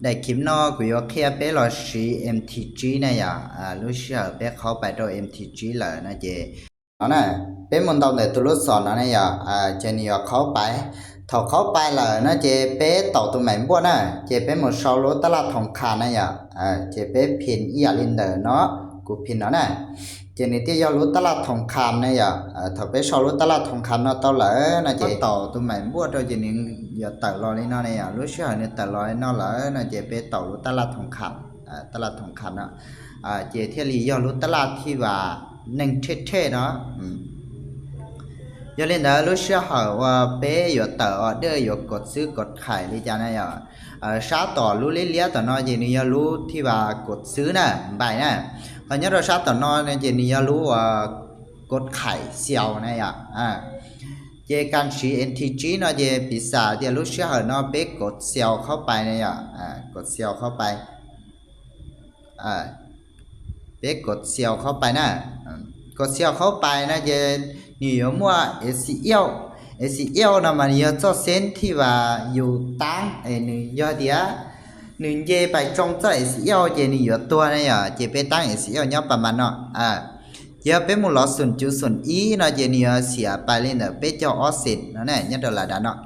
ได้คลิปนอกูยกเคลียเปลอชี MTG นะอย่ารู้เชื่อเปเข้าไปตัว MTG เลยนะเจนะเป็นมันต้องได้ตัวรู้สอนนะอย่าเจนี่เข้าไปถอเข้าไปเลยนะเจเป้ต่อตัวใหม่บ่นะเจเป็นหมดชาวโลตลาดทองคำนะอย่าเจเป้พินอียาลินเดอร์เนาะกูพินเนาะนะเจนี่ที่ยอรู้ตลาดทองคำนะอย่าถ้าไปชาวรู้ตลาดทองคำเนาะต่อเลยนะเจต่อตัวใหม่บ่ตัวเจนี่อย่าตัดรอเลยเนาะอย่ารู้เชื่อเนี่ยตัดรอเนาะเลยนะเจเป้ต่อรู้ตลาดทองคำตลาดทองคำเนาะเจเที่ยลียอรู้ตลาดที่ว่า1เท่ๆเนาะยอเล่นได้รู้เชื่อว่าเป้อยู่ต่อเด้ออยู่กดซื้อกดขายเลยจ้านะอย่าชาต่อรู้เลี้ยต่อเนาะเจนี่รู้ที่ว่ากดซื้อนะใบนะเพราะงั้นเราชาต่อเนาะเจนี่รู้ว่ากดขายเสี่ยวนะอย่าเจการชี NTG เนาะเจปีศาจเจรู้เชื่อเนาะเป้กดเสี่ยวเข้าไปนะอย่ากดเสี่ยวเข้าไปเป้กดเสี่ยวเข้าไปนะกดเสี่ยวเข้าไปนะเจนี่อยู่มั่ว SCL นะมันยอจอเส้นที่ว่าอยู่ตั้งนี่ยอเดียนึงเจไปจงจ้อ SCL เจนี่อยู่ตัวนะอย่าเจไปตั้ง SCL ยอประมาณเนาะเจเป็นหมู่ลอ0.0 e เนาะเจนี่เสียไปเลยเนาะเป้จอออฟเซ็ตนั่นแหละยอดละดาเนาะ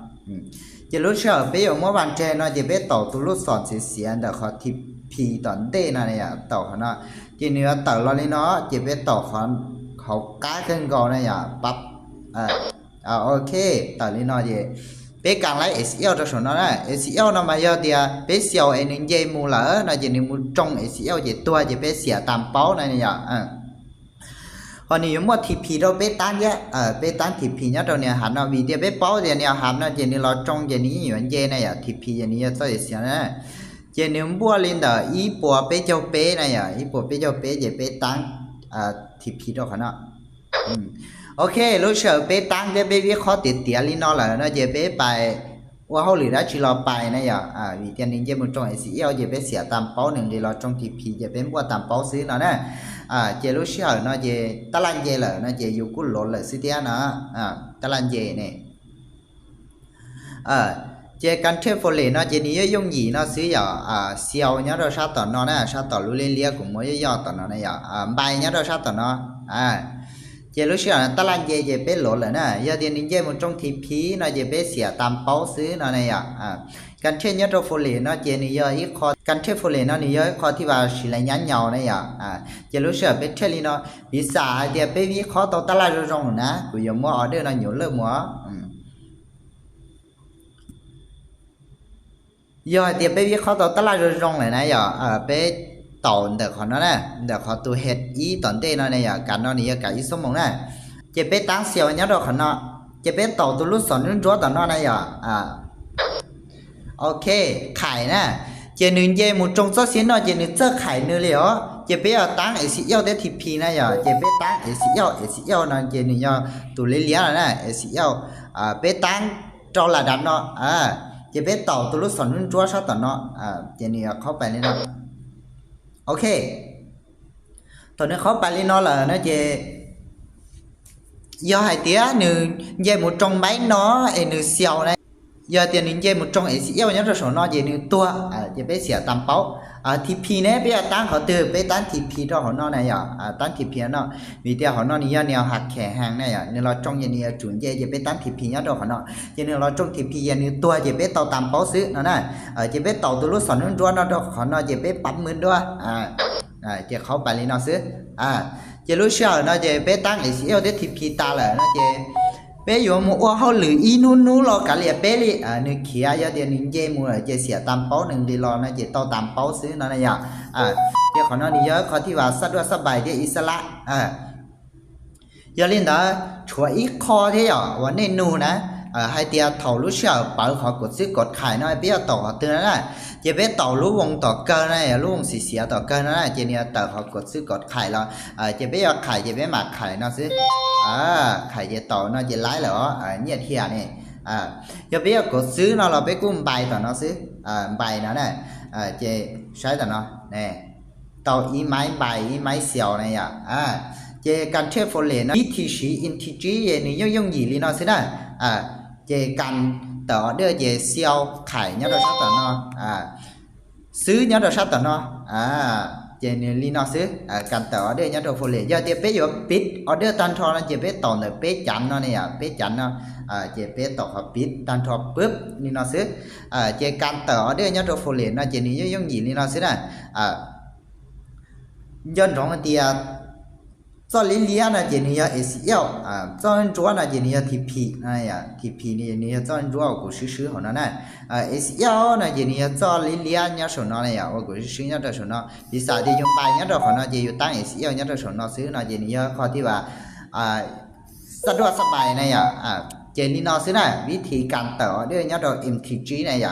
เจรู้เชื่อเป้อยู่เมื่อวันเจเนาะเจเป้ต่อตัวลูกศรเสียๆเด้อขอทิปพีตอนเต้นั่นน่ะต่อเนาะเจนี่ต่อรอเลยเนาะเจเป้ต่อเขาก้าขึ้นก่อนนะอย่าปั๊บโอเคต่อเลยเนาะเจเป้กลางไล SCL จะสนเนาะ SCL นะมาเยอะเดียเป้เสียวไอ้นึงเจมูละนะเจนี่มูจง SCL เจตัวเจเป้เสียตามเป้านั่นอย่าพอนี้หมด TP เราเป้ตั้งแยะเป้ตั้ง TP เนี่ยตัวเนี่ยหันเอาวิดีโอเป้เป้าเดี๋ยวเนี่ยหันนะเจนี่เราจงเจนี่อยู่เจนะอย่า TP เจนี่จะเสียนะเจนี่บัวลินเดออีปัวเป้เจ้าเป้นะอย่าอีปัวเป้เจ้าเป้เจเป้ตั้งTP ตัวเขาเนาะโอเครู้เชื่อเป้ตั้งเป้วิเคราะห์ติดเตียลินเนาะล่ะเนาะเจเป้ไปว่าเฮาหรือได้ชิเราไปนะอย่าวิธีนี้เจมันจง SCL เจเป้เสียตามเป้า1เดี๋ยวเราจง TP เจเป้บัวตามเป้าซื้อเนาะนะเจรู้เชื่อเนาะเจตารางเจล่ะเนาะเจอยู่กุหลนเลยสิเตียนะตารางเจนี่เจกันเทฟอเลเนาะเจนี่ยงหยีเนาะซื้ออย่าเสียวเนี่ยเราชาต่อเนาะนะชาต่อรู้เลี้ยกุมยอต่อเนาะนะอย่าใบเนี่ยเราชาต่อเนาะเจรู้เชื่อตารางเจเป้หลนเลยนะยาเดียนิเจมันจงทีพีเนาะเจเป้เสียตามเป้าซื้อเนาะนะอย่ากันเทเนี่ยเราฟอเลเนาะเจนี่ยอีคอกันเทฟอเลเนาะนี่ยคอที่ว่าสิละยันยาวนะอย่าเจรู้เชื่อเป้เทลีเนาะวิสาเดียเป้วิเคราะห์ต่อตลาดจงนะกูยมัวออเดอร์เนาะอยู่เลิกมัวยอเดียเป้วิเคราะห์ต่อตลาดจงเลยนะอย่าเป้ต่อเดี๋ยวเขาเนาะนะเดี๋ยวเขาตัวเฮ็ดอีตอนเต้เนาะเนี่ยกันเนาะนี่ก็อีสมองนะเจเป้ตั้งเสียวเนี่ยดอกเขาเนาะเจเป้ต่อตัวลูกศรนึงจัวตอนเนาะเนี่ยโอเคขายนะเจนึงเจหมู่จงซอเสียเนาะเจนึงเจอขายนึงเลยเหรอเจเป้ตั้ง SCL ได้ TP นะอย่าเจเป้ตั้ง SCL เนาะเจนึงตัวเลี้ยๆนะ SCL เป้ตั้งจอระดับเนาะเจเป้ต่อตัวลูกศรนึงจัวซะตอนเนาะเจนี่เข้าไปเลยเนาะโอเคตอนนี้เขาไปเลยเนาะล่ะนะเจยอให้เตี้ยนึงเจหมู่จงไม้เนาะไอ้นึงเสียวนะยอเตี้ยนึงเจหมู่จง SCL เนี่ยจะสอนเนาะเจนึงตัวเจไปเสียตามเป้าTP เนี่ยไปตั้งเขาตื้อไปตั้ง TP ตัวเขาเนาะนะอย่าตั้ง TP เนาะวิธีเขาเนาะนี่แนวหักแขหางนะอย่าเนี่ยเราจงอย่างนี้จุนเจไปตั้ง TP เนี่ยตัวเขาเนาะเจเนี่ยเราจง TP อย่างนี้ตัวเจไปต่อตามเป้าซื้อเนาะนะเจไปต่อตัวลูกศรนึงจัวเนาะตัวเขาเนาะเจไปปรับมือด้วยเจเข้าไปเลยเนาะซื้อเจรู้เชื่อเนาะเจไปตั้ง SCL ได้ TP ตาเลยเนาะเจเป้อยู่มัวเฮาหรืออีนู้ๆรอกะเลียเป้ลินึกเขียยาเดียนิงเจมัวเจเสียตามเป้า1ดีรอนะเจต่อตามเป้าซื้อเนาะนะอย่าเจขอเนาะนี่เยอะขอที่ว่าสะดวกสบายเจอิสระอย่าเล่นดาชัวอีคอเที่ยวันนี้นูนะให้เตียเฒ่ารู้เชื่อเปิดขอกดซื้อกดขายน้อยเปี้ยต่อเตือนนะเจเป้ต่อรู้วงต่อเกินนะรู้วงสิเสียต่อเกินนะเจเนี่ยต่อขอกดซื้อกดขายแล้วเจเป้อยากขายเจเป้มาขายเนาะซื้อขายเจต่อเนาะเจไลฟ์เหรอเนี่ยเที่ยนี่อย่าไปกดซื้อเนาะเราไปกุ้มใบต่อเนาะซื้อใบเนาะเนี่ยเจใช้ต่อเนาะนี่ต่ออีไม้ใบอีไม้เสียวเนี่ยเจกันเทฟอเลนะ BTC INTG นี่ยงหยีลีเนาะซื้อได้เจกันต่อเด้อเจเสียวขายเนี่ยเราชอบต่อเนาะ ซื้อnhớ đồ sát tao nó chế này li nóซื้อกันต่อ order nhớ đồ folio giờ chế bé yo pit order tan thọ nó chế béต่อเลยbé chắn nó này bé chắn nó chế béต่อเขา pit tan thọปึ๊บli nóซื้อchế กันต่อ order nhớ đồ folio nó chếนี้ยังgì li nóซื้อน่ะdân trong thì cho lý lý là chỉ này SL cho anh chúa là chỉ này TP này TP này cho anh chúa của sư họ nó này SL là chỉ này cho lý lý nhá số nó này của sư nhá số nó vì sao thì chúng ta nhá số nó chỉ tăng SL nhá số nó sư là chỉ này khó thì làสะดวกสบายnày chỉ lý nó sư này วิธีการต่อด้วยnhá MTG này